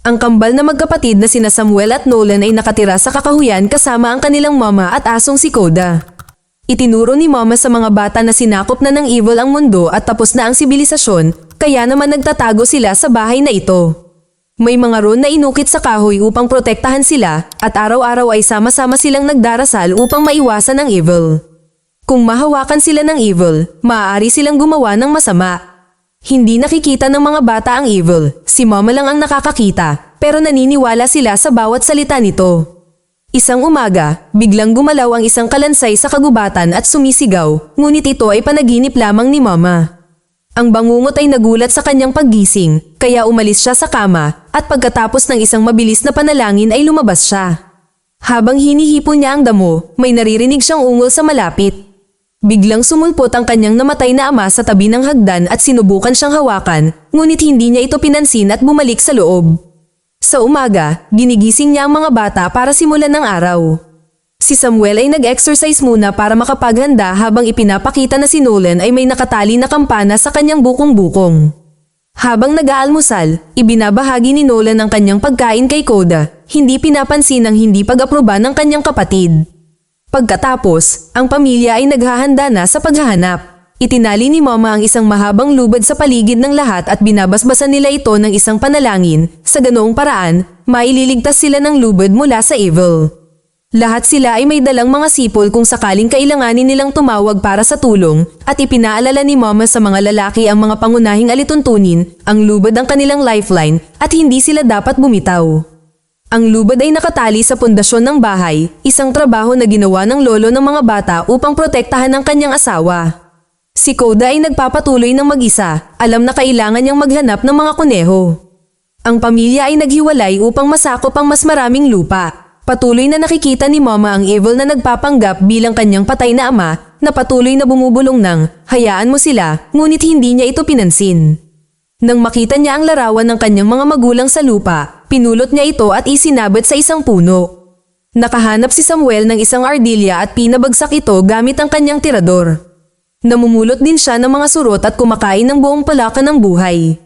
Ang kambal na magkapatid na sina Samuel at Nolan ay nakatira sa kakahuyan kasama ang kanilang mama at asong si Koda. Itinuro ni mama sa mga bata na sinakop na ng evil ang mundo at tapos na ang sibilisasyon, kaya naman nagtatago sila sa bahay na ito. May mga ron na inukit sa kahoy upang protektahan sila at araw-araw ay sama-sama silang nagdarasal upang maiwasan ang evil. Kung mahawakan sila ng evil, maaari silang gumawa ng masama. Hindi nakikita ng mga bata ang evil, si mama lang ang nakakakita, pero naniniwala sila sa bawat salita nito. Isang umaga, biglang gumalaw ang isang kalansay sa kagubatan at sumisigaw, ngunit ito ay panaginip lamang ni mama. Ang bangungot ay nagulat sa kanyang paggising, kaya umalis siya sa kama at pagkatapos ng isang mabilis na panalangin ay lumabas siya. Habang hinihipon niya ang damo, may naririnig siyang ungol sa malapit. Biglang sumulpot ang kanyang namatay na ama sa tabi ng hagdan at sinubukan siyang hawakan, ngunit hindi niya ito pinansin at bumalik sa loob. Sa umaga, ginigising niya ang mga bata para simulan ng araw. Si Samuel ay nag-exercise muna para makapaghanda habang ipinapakita na si Nolan ay may nakatali na kampana sa kanyang bukong-bukong. Habang nag-aalmusal, ibinabahagi ni Nolan ang kanyang pagkain kay Koda, hindi pinapansin ang hindi pag-aproba ng kanyang kapatid. Pagkatapos, ang pamilya ay naghahanda na sa paghahanap. Itinali ni mama ang isang mahabang lubad sa paligid ng lahat at binabasbasan nila ito ng isang panalangin. Sa ganoong paraan, maililigtas sila ng lubad mula sa evil. Lahat sila ay may dalang mga sipol kung sakaling kailanganin nilang tumawag para sa tulong at ipinaalala ni mama sa mga lalaki ang mga pangunahing alituntunin, ang lubad ang kanilang lifeline at hindi sila dapat bumitaw. Ang lubad ay nakatali sa pundasyon ng bahay, isang trabaho na ginawa ng lolo ng mga bata upang protektahan ang kanyang asawa. Si Koda ay nagpapatuloy ng mag-isa, alam na kailangan niyang maghanap ng mga kuneho. Ang pamilya ay naghiwalay upang masakop ang mas maraming lupa. Patuloy na nakikita ni mama ang evil na nagpapanggap bilang kanyang patay na ama na patuloy na bumubulong ng, hayaan mo sila, ngunit hindi niya ito pinansin. Nang makita niya ang larawan ng kanyang mga magulang sa lupa, pinulot niya ito at isinabit sa isang puno. Nakahanap si Samuel ng isang ardilya at pinabagsak ito gamit ang kanyang tirador. Namumulot din siya ng mga surot at kumakain ng buong palaka ng buhay.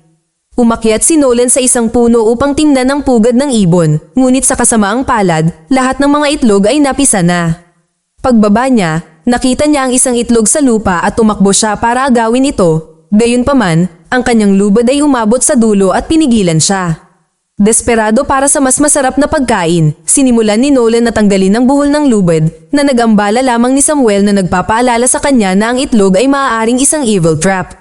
Umakyat si Nolan sa isang puno upang tingnan ang pugad ng ibon, ngunit sa kasamaang palad, lahat ng mga itlog ay napisa na. Pagbaba niya, nakita niya ang isang itlog sa lupa at tumakbo siya para agawin ito. Gayunpaman, ang kanyang lubad ay umabot sa dulo at pinigilan siya. Desperado para sa mas masarap na pagkain, sinimulan ni Nolan na tanggalin ang buhol ng lubad na nag-ambala lamang ni Samuel na nagpapaalala sa kanya na ang itlog ay maaaring isang evil trap.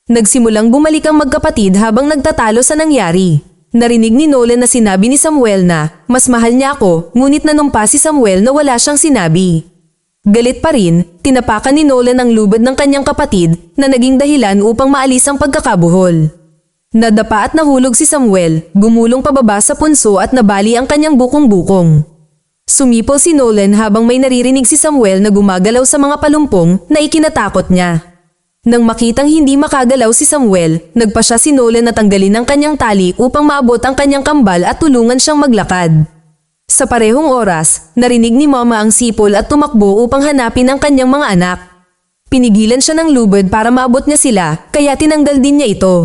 Nagsimulang bumalik ang magkapatid habang nagtatalo sa nangyari. Narinig ni Nolan na sinabi ni Samuel na, mas mahal niya ako, ngunit nanumpa si Samuel na wala siyang sinabi. Galit pa rin, tinapakan ni Nolan ang lubad ng kanyang kapatid na naging dahilan upang maalis ang pagkakabuhol. Nadapa at nahulog si Samuel, gumulong pababa sa punso at nabali ang kanyang bukong-bukong. Sumipol si Nolan habang may naririnig si Samuel na gumagalaw sa mga palumpong na ikinatakot niya. Nang makitang hindi makagalaw si Samuel, nagpa siya si Nolan na tanggalin ang kanyang tali upang maabot ang kanyang kambal at tulungan siyang maglakad. Sa parehong oras, narinig ni mama ang sipol at tumakbo upang hanapin ang kanyang mga anak. Pinigilan siya ng lubad para maabot niya sila, kaya tinanggal din niya ito.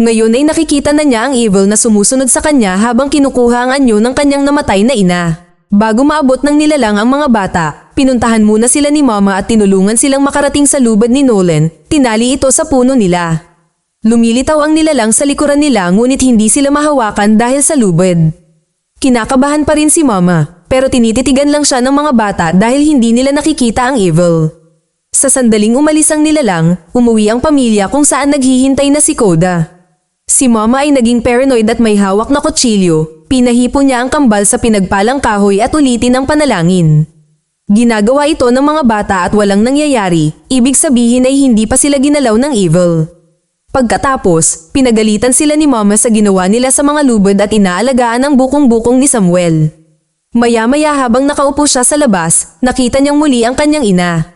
Ngayon ay nakikita na niya ang evil na sumusunod sa kanya habang kinukuha ang anyo ng kanyang namatay na ina. Bago maabot ng nilalang ang mga bata, pinuntahan muna sila ni mama at tinulungan silang makarating sa lubad ni Nolan, tinali ito sa puno nila. Lumilitaw ang nilalang sa likuran nila ngunit hindi sila mahawakan dahil sa lubad. Kinakabahan pa rin si mama, pero tinititigan lang siya ng mga bata dahil hindi nila nakikita ang evil. Sa sandaling umalis ang nilalang, umuwi ang pamilya kung saan naghihintay na si Koda. Si mama ay naging paranoid at may hawak na kutsilyo, pinahipon niya ang kambal sa pinagpalang kahoy at ulitin ang panalangin. Ginagawa ito ng mga bata at walang nangyayari, ibig sabihin ay hindi pa sila ginalaw ng evil. Pagkatapos, pinagalitan sila ni mama sa ginawa nila sa mga lubad at inaalagaan ang bukong-bukong ni Samuel. Maya-maya habang nakaupo siya sa labas, nakita niyang muli ang kanyang ina.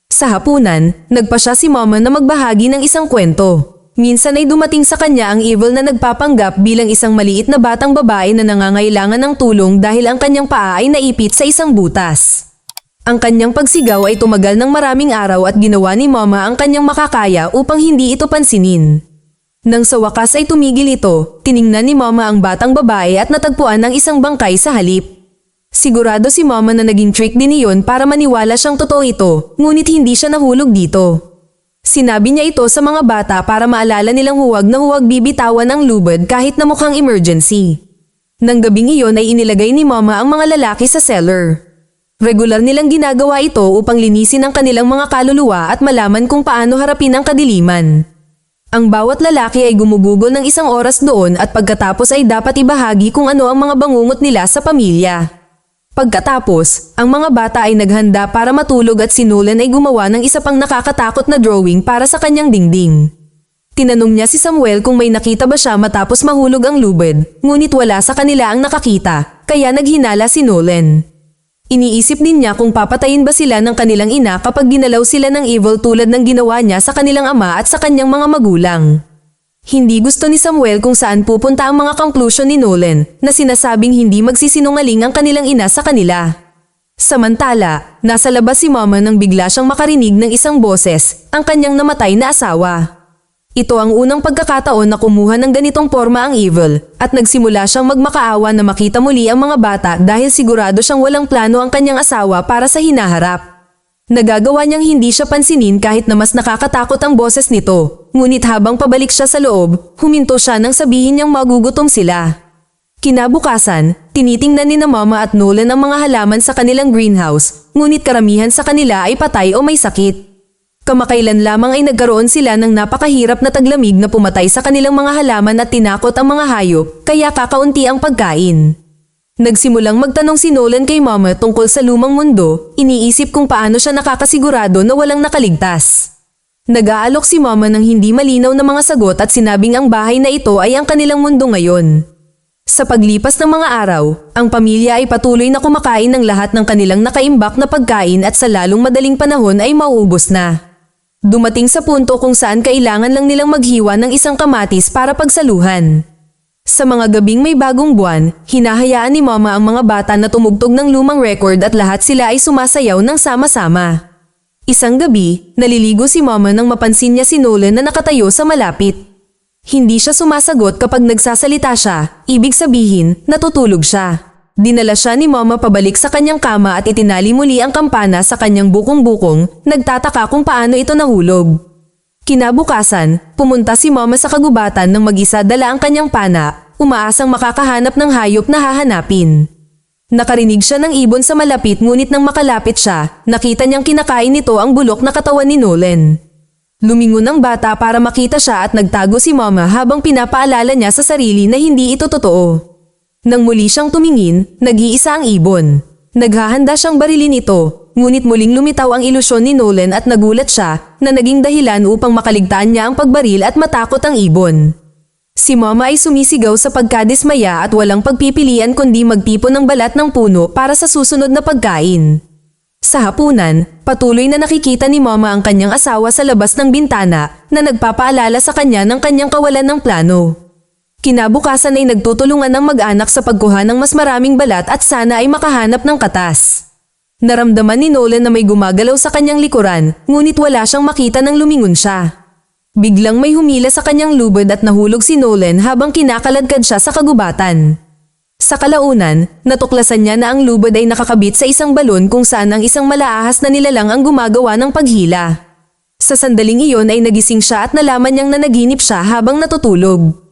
Sa hapunan, nagpa siya si mama na magbahagi ng isang kwento. Minsan ay dumating sa kanya ang evil na nagpapanggap bilang isang maliit na batang babae na nangangailangan ng tulong dahil ang kanyang paa ay naipit sa isang butas. Ang kanyang pagsigaw ay tumagal ng maraming araw at ginawa ni mama ang kanyang makakaya upang hindi ito pansinin. Nang sa wakas ay tumigil ito, tiningnan ni Mama ang batang babae at natagpuan ang isang bangkay sa halip. Sigurado si Mama na naging trick din iyon para maniwala siyang totoo ito, ngunit hindi siya nahulog dito. Sinabi niya ito sa mga bata para maalala nilang huwag na huwag bibitawan ang lubid kahit na mukhang emergency. Nang gabing iyon ay inilagay ni Mama ang mga lalaki sa cellar. Regular nilang ginagawa ito upang linisin ang kanilang mga kaluluwa at malaman kung paano harapin ang kadiliman. Ang bawat lalaki ay gumugugol ng 1 oras doon at pagkatapos ay dapat ibahagi kung ano ang mga bangungot nila sa pamilya. Pagkatapos, ang mga bata ay naghanda para matulog at si Nolan ay gumawa ng isa pang nakakatakot na drawing para sa kanyang dingding. Tinanong niya si Samuel kung may nakita ba siya matapos mahulog ang lubid, ngunit wala sa kanila ang nakakita, kaya naghinala si Nolan. Iniisip din niya kung papatayin ba sila ng kanilang ina kapag ginalaw sila ng evil tulad ng ginawa niya sa kanilang ama at sa kanyang mga magulang. Hindi gusto ni Samuel kung saan pupunta ang mga conclusion ni Nolan na sinasabing hindi magsisinungaling ang kanilang ina sa kanila. Samantala, nasa labas si Mama nang bigla siyang makarinig ng isang boses, ang kanyang namatay na asawa. Ito ang unang pagkakataon na kumuha ng ganitong forma ang evil at nagsimula siyang magmakaawa na makita muli ang mga bata dahil sigurado siyang walang plano ang kanyang asawa para sa hinaharap. Nagagawa niyang hindi siya pansinin kahit na mas nakakatakot ang boses nito, ngunit habang pabalik siya sa loob, huminto siya nang sabihin niyang magugutom sila. Kinabukasan, tinitingnan ni na Mama at Nolan ang mga halaman sa kanilang greenhouse, ngunit karamihan sa kanila ay patay o may sakit. Kamakailan lamang ay nagkaroon sila ng napakahirap na taglamig na pumatay sa kanilang mga halaman at tinakot ang mga hayop, kaya kakaunti ang pagkain. Nagsimulang magtanong si Nolan kay Mama tungkol sa lumang mundo, iniisip kung paano siya nakakasigurado na walang nakaligtas. Nag-aalok si Mama ng hindi malinaw na mga sagot at sinabing ang bahay na ito ay ang kanilang mundo ngayon. Sa paglipas ng mga araw, ang pamilya ay patuloy na kumakain ng lahat ng kanilang nakaimbak na pagkain at sa lalong madaling panahon ay mauubos na. Dumating sa punto kung saan kailangan lang nilang maghiwa ng isang kamatis para pagsaluhan. Sa mga gabing may bagong buwan, hinahayaan ni Mama ang mga bata na tumugtog ng lumang record at lahat sila ay sumasayaw ng sama-sama. Isang gabi, naliligo si Mama nang mapansin niya si Nolan na nakatayo sa malapit. Hindi siya sumasagot kapag nagsasalita siya, ibig sabihin, natutulog siya. Dinala siya ni Mama pabalik sa kanyang kama at itinali muli ang kampana sa kanyang bukong-bukong, nagtataka kung paano ito nahulog. Kinabukasan, pumunta si Mama sa kagubatan nang mag-isa dala ang kanyang pana, umaasang makakahanap ng hayop na hahanapin. Nakarinig siya ng ibon sa malapit ngunit nang makalapit siya, nakita niyang kinakain nito ang bulok na katawan ni Nolan. Lumingon ang bata para makita siya at nagtago si Mama habang pinapaalala niya sa sarili na hindi ito totoo. Nang muli siyang tumingin, nag-iisa ang ibon. Naghahanda siyang barilin ito, ngunit muling lumitaw ang ilusyon ni Nolan at nagulat siya na naging dahilan upang makaligtaan niya ang pagbaril at matakot ang ibon. Si Mama ay sumisigaw sa pagkadismaya at walang pagpipilian kundi magtipon ng balat ng puno para sa susunod na pagkain. Sa hapunan, patuloy na nakikita ni Mama ang kanyang asawa sa labas ng bintana na nagpapaalala sa kanya ng kanyang kawalan ng plano. Kinabukasan ay nagtutulungan ng mag-anak sa pagkuha ng mas maraming balat at sana ay makahanap ng katas. Naramdaman ni Nolan na may gumagalaw sa kanyang likuran, ngunit wala siyang makita nang lumingon siya. Biglang may humila sa kanyang lubid at nahulog si Nolan habang kinakaladkad siya sa kagubatan. Sa kalaunan, natuklasan niya na ang lubid ay nakakabit sa isang balon kung saan ang isang malaahas na nilalang ang gumagawa ng paghila. Sa sandaling iyon ay nagising siya at nalaman niyang nanaginip siya habang natutulog.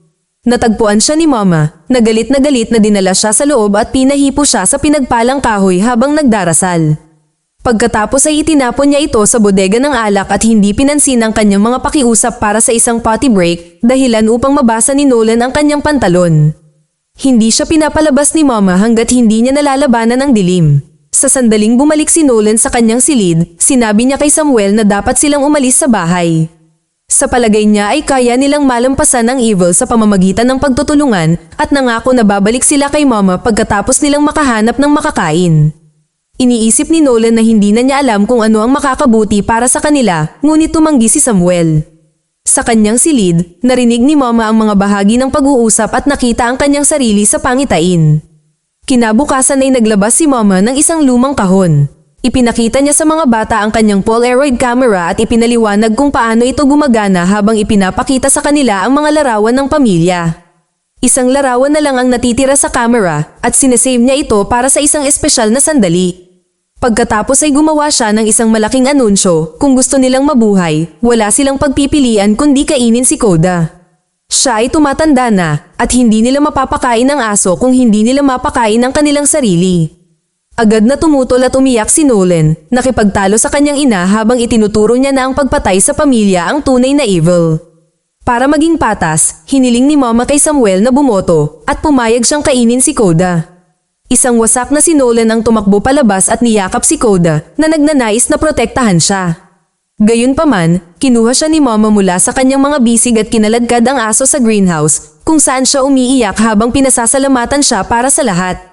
Natagpuan siya ni Mama, na galit na dinala siya sa loob at pinahipo siya sa pinagpalang kahoy habang nagdarasal. Pagkatapos ay itinapon niya ito sa bodega ng alak at hindi pinansin ang kanyang mga pakiusap para sa isang potty break, dahilan upang mabasa ni Nolan ang kanyang pantalon. Hindi siya pinapalabas ni Mama hanggat hindi niya nalalabanan ang dilim. Sa sandaling bumalik si Nolan sa kanyang silid, sinabi niya kay Samuel na dapat silang umalis sa bahay. Sa palagay niya ay kaya nilang malampasan ang evil sa pamamagitan ng pagtutulungan at nangako na babalik sila kay Mama pagkatapos nilang makahanap ng makakain. Iniisip ni Nolan na hindi na niya alam kung ano ang makakabuti para sa kanila, ngunit tumanggi si Samuel. Sa kanyang silid, narinig ni Mama ang mga bahagi ng pag-uusap at nakita ang kanyang sarili sa pangitain. Kinabukasan ay naglabas si Mama ng isang lumang kahon. Ipinakita niya sa mga bata ang kanyang Polaroid camera at ipinaliwanag kung paano ito gumagana habang ipinapakita sa kanila ang mga larawan ng pamilya. Isang larawan na lang ang natitira sa camera at sinesave niya ito para sa isang espesyal na sandali. Pagkatapos ay gumawa siya ng isang malaking anunsyo, kung gusto nilang mabuhay, wala silang pagpipilian kundi kainin si Koda. Siya ay tumatanda na at hindi nila mapapakain ang aso kung hindi nila mapakain ang kanilang sarili. Agad na tumutol at umiyak si Nolan, nakipagtalo sa kanyang ina habang itinuturo niya na ang pagpatay sa pamilya ang tunay na evil. Para maging patas, hiniling ni Mama kay Samuel na bumoto at pumayag siyang kainin si Koda. Isang wasak na si Nolan ang tumakbo palabas at niyakap si Koda na nagnanais na protektahan siya. Gayunpaman, kinuha siya ni Mama mula sa kanyang mga bisig at kinaladkad ang aso sa greenhouse kung saan siya umiiyak habang pinasasalamatan siya para sa lahat.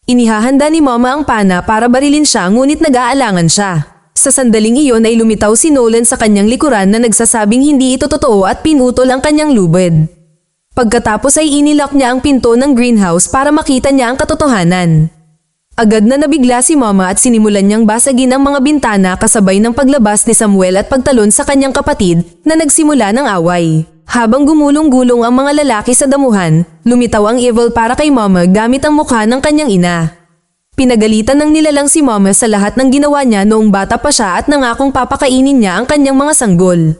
Inihahanda ni Mama ang pana para barilin siya ngunit nag-aalangan siya. Sa sandaling iyon ay lumitaw si Nolan sa kanyang likuran na nagsasabing hindi ito totoo at pinutol ang kanyang lubid. Pagkatapos ay inilak niya ang pinto ng greenhouse para makita niya ang katotohanan. Agad na nabigla si Mama at sinimulan niyang basagin ang mga bintana kasabay ng paglabas ni Samuel at pagtalon sa kanyang kapatid na nagsimula ng away. Habang gumulong-gulong ang mga lalaki sa damuhan, lumitaw ang evil para kay Mama gamit ang mukha ng kanyang ina. Pinagalitan ng nilalang si Mama sa lahat ng ginawa niya noong bata pa siya at nangakong papakainin niya ang kanyang mga sanggol.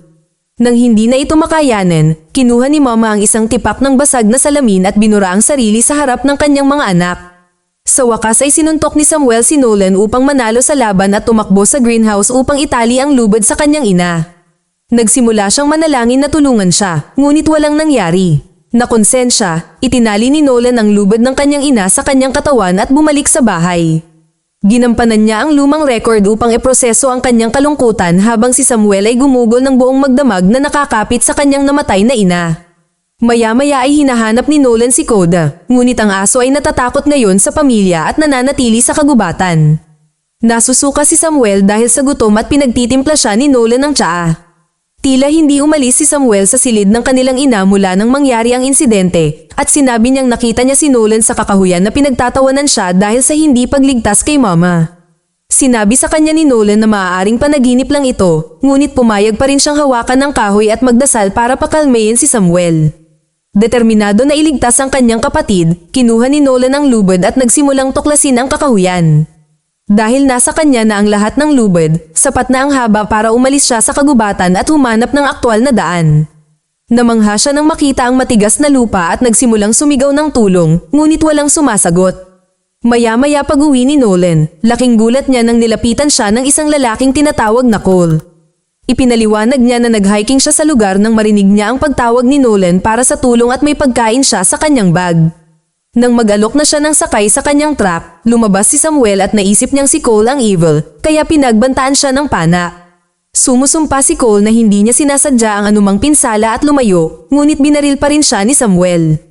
Nang hindi na ito makayanin, kinuha ni Mama ang isang tipak ng basag na salamin at binura ang sarili sa harap ng kanyang mga anak. Sa wakas ay sinuntok ni Samuel si Nolan upang manalo sa laban at tumakbo sa greenhouse upang itali ang lubid sa kanyang ina. Nagsimula siyang manalangin na tulungan siya, ngunit walang nangyari. Nakonsensya, itinali ni Nolan ang lubid ng kanyang ina sa kanyang katawan at bumalik sa bahay. Ginampanan niya ang lumang record upang iproseso ang kanyang kalungkutan habang si Samuel ay gumugol ng buong magdamag na nakakapit sa kanyang namatay na ina. Maya-maya ay hinahanap ni Nolan si Koda, ngunit ang aso ay natatakot ngayon sa pamilya at nananatili sa kagubatan. Nasusuka si Samuel dahil sa gutom at pinagtitimpla siya ni Nolan ng tsaa. Tila hindi umalis si Samuel sa silid ng kanilang ina mula nang mangyari ang insidente at sinabi niyang nakita niya si Nolan sa kakahuyan na pinagtatawanan siya dahil sa hindi pagligtas kay Mama. Sinabi sa kanya ni Nolan na maaaring panaginip lang ito, ngunit pumayag pa rin siyang hawakan ng kahoy at magdasal para pakalmayin si Samuel. Determinado na iligtas ang kanyang kapatid, kinuha ni Nolan ang lubid at nagsimulang tuklasin ang kakahuyan. Dahil nasa kanya na ang lahat ng lubid, sapat na ang haba para umalis siya sa kagubatan at humanap ng aktwal na daan. Namangha siya nang makita ang matigas na lupa at nagsimulang sumigaw ng tulong, ngunit walang sumasagot. Maya-maya pag-uwi ni Nolan, laking gulat niya nang nilapitan siya ng isang lalaking tinatawag na Cole. Ipinaliwanag niya na nag-hiking siya sa lugar nang marinig niya ang pagtawag ni Nolan para sa tulong at may pagkain siya sa kanyang bag. Nang mag-alok na siya ng sakay sa kanyang truck, lumabas si Samuel at naisip niyang si Cole ang evil, kaya pinagbantaan siya ng pana. Sumusumpa si Cole na hindi niya sinasadya ang anumang pinsala at lumayo, ngunit binaril pa rin siya ni Samuel.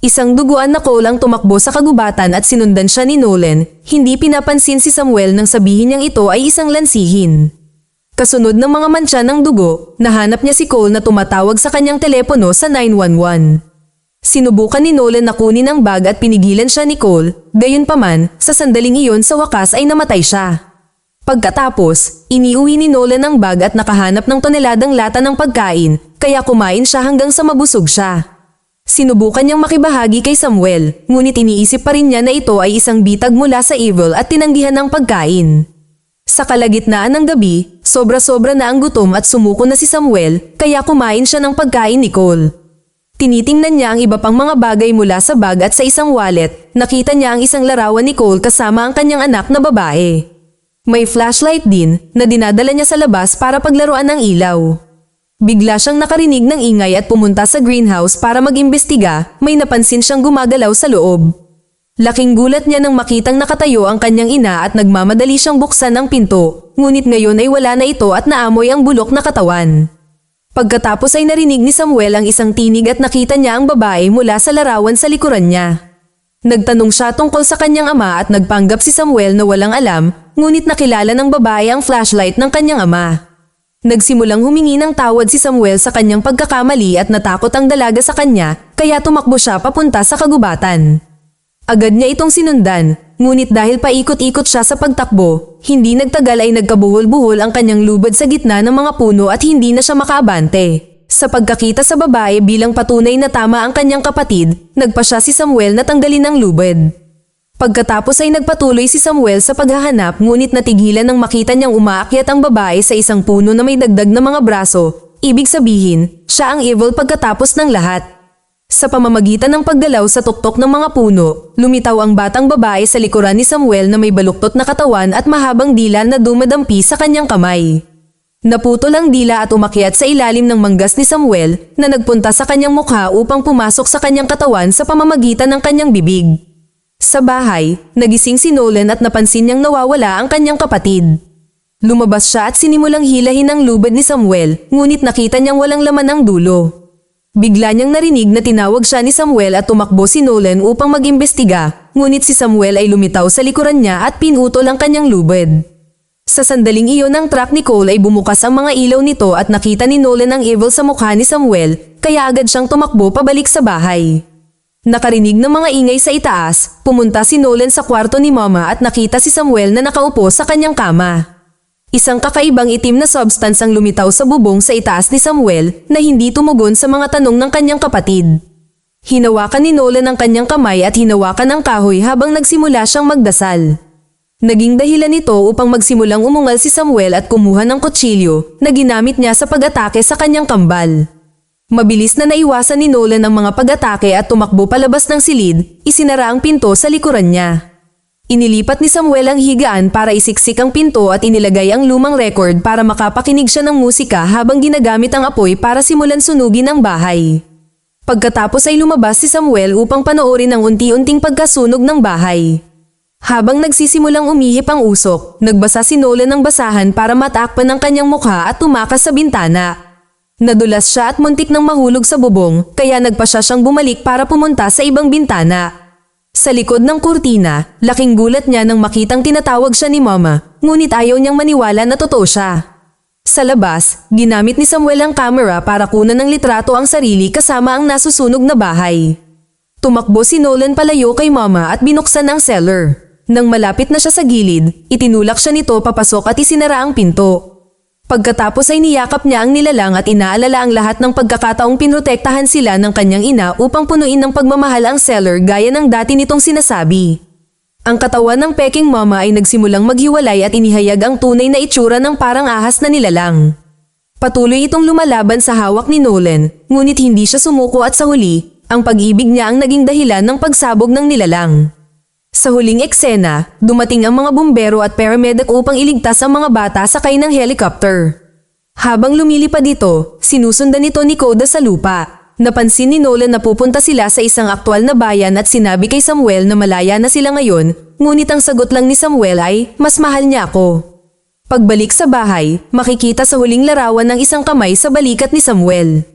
Isang duguan na Cole ang tumakbo sa kagubatan at sinundan siya ni Nolan, hindi pinapansin si Samuel nang sabihin niyang ito ay isang lansihin. Kasunod ng mga mantsa ng dugo, nahanap niya si Cole na tumatawag sa kanyang telepono sa 911. Sinubukan ni Nolan na kunin ang bag at pinigilan siya ni Cole, gayunpaman, sa sandaling iyon sa wakas ay namatay siya. Pagkatapos, iniuwi ni Nolan ang bag at nakahanap ng toneladang lata ng pagkain, kaya kumain siya hanggang sa mabusog siya. Sinubukan niyang makibahagi kay Samuel, ngunit iniisip pa rin niya na ito ay isang bitag mula sa evil at tinanggihan ng pagkain. Sa kalagitnaan ng gabi, sobra-sobra na ang gutom at sumuko na si Samuel, kaya kumain siya ng pagkain ni Cole. Tinitingnan niya ang iba pang mga bagay mula sa bag at sa isang wallet, nakita niya ang isang larawan ni Cole kasama ang kanyang anak na babae. May flashlight din na dinadala niya sa labas para paglaruan ng ilaw. Bigla siyang nakarinig ng ingay at pumunta sa greenhouse para mag-imbestiga, may napansin siyang gumagalaw sa loob. Laking gulat niya nang makitang nakatayo ang kanyang ina at nagmamadali siyang buksan ang pinto, ngunit ngayon ay wala na ito at naamoy ang bulok na katawan. Pagkatapos ay narinig ni Samuel ang isang tinig at nakita niya ang babae mula sa larawan sa likuran niya. Nagtanong siya tungkol sa kanyang ama at nagpanggap si Samuel na walang alam, ngunit nakilala ng babae ang flashlight ng kanyang ama. Nagsimulang humingi ng tawad si Samuel sa kanyang pagkakamali at natakot ang dalaga sa kanya, kaya tumakbo siya papunta sa kagubatan. Agad niya itong sinundan, ngunit dahil paikot-ikot siya sa pagtakbo, hindi nagtagal ay nagkabuhol-buhol ang kanyang lubid sa gitna ng mga puno at hindi na siya makaabante. Sa pagkakita sa babae bilang patunay na tama ang kanyang kapatid, nagpa siya si Samuel na tanggalin ang lubid. Pagkatapos ay nagpatuloy si Samuel sa paghahanap ngunit natigilan nang makita niyang umaakyat ang babae sa isang puno na may dagdag na mga braso. Ibig sabihin, siya ang evil pagkatapos ng lahat. Sa pamamagitan ng paggalaw sa tuktok ng mga puno, lumitaw ang batang babae sa likuran ni Samuel na may baluktot na katawan at mahabang dila na dumadampi sa kanyang kamay. Naputol ang dila at umakyat sa ilalim ng manggas ni Samuel na nagpunta sa kanyang mukha upang pumasok sa kanyang katawan sa pamamagitan ng kanyang bibig. Sa bahay, nagising si Nolan at napansin niyang nawawala ang kanyang kapatid. Lumabas siya at sinimulang hilahin ang lubid ni Samuel, ngunit nakita niyang walang laman ang dulo. Bigla niyang narinig na tinawag siya ni Samuel at tumakbo si Nolan upang mag-imbestiga, ngunit si Samuel ay lumitaw sa likuran niya at pinutol ang kanyang lubid. Sa sandaling iyon ng truck ni Cole ay bumukas ang mga ilaw nito at nakita ni Nolan ang evil sa mukha ni Samuel, kaya agad siyang tumakbo pabalik sa bahay. Nakarinig ng mga ingay sa itaas, pumunta si Nolan sa kwarto ni Mama at nakita si Samuel na nakaupo sa kanyang kama. Isang kakaibang itim na substance ang lumitaw sa bubong sa itaas ni Samuel na hindi tumugon sa mga tanong ng kanyang kapatid. Hinawakan ni Nolan ang kanyang kamay at hinawakan ang kahoy habang nagsimula siyang magdasal. Naging dahilan nito upang magsimulang umungal si Samuel at kumuha ng kutsilyo na ginamit niya sa pag-atake sa kanyang kambal. Mabilis na naiwasan ni Nolan ang mga pag-atake at tumakbo palabas ng silid, isinara ang pinto sa likuran niya. Inilipat ni Samuel ang higaan para isiksik ang pinto at inilagay ang lumang record para makapakinig siya ng musika habang ginagamit ang apoy para simulan sunugin ang bahay. Pagkatapos ay lumabas si Samuel upang panoorin ang unti-unting pagkasunog ng bahay. Habang nagsisimulang umihip ang usok, nagbasa si Nolan ng basahan para matakpan ang kanyang mukha at tumakas sa bintana. Nadulas siya at muntik nang mahulog sa bubong, kaya nagpa siyang bumalik para pumunta sa ibang bintana. Sa likod ng kurtina, laking gulat niya nang makitang tinatawag siya ni Mama, ngunit ayaw niyang maniwala na totoo siya. Sa labas, ginamit ni Samuel ang camera para kunan ng litrato ang sarili kasama ang nasusunog na bahay. Tumakbo si Nolan palayo kay Mama at binuksan ang cellar. Nang malapit na siya sa gilid, itinulak siya nito papasok at isinara ang pinto. Pagkatapos ay niyakap niya ang nilalang at inaalala ang lahat ng pagkakataong pinrotektahan sila ng kanyang ina upang punuin ng pagmamahal ang cellar gaya ng dati nitong sinasabi. Ang katawan ng peking mama ay nagsimulang maghiwalay at inihayag ang tunay na itsura ng parang ahas na nilalang. Patuloy itong lumalaban sa hawak ni Nolan, ngunit hindi siya sumuko at sa huli, ang pag-ibig niya ang naging dahilan ng pagsabog ng nilalang. Sa huling eksena, dumating ang mga bumbero at paramedic upang iligtas ang mga bata sakay ng helicopter. Habang lumilipad ito, sinusundan ito ni Coda sa lupa. Napansin ni Nolan na pupunta sila sa isang aktwal na bayan at sinabi kay Samuel na malaya na sila ngayon, ngunit ang sagot lang ni Samuel ay, mas mahal niya ako. Pagbalik sa bahay, makikita sa huling larawan ng isang kamay sa balikat ni Samuel.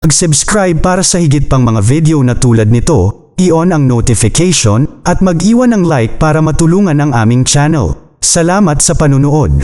Mag-subscribe para sa higit pang mga video na tulad nito, i-on ang notification at mag-iwan ng like para matulungan ang aming channel. Salamat sa panunood.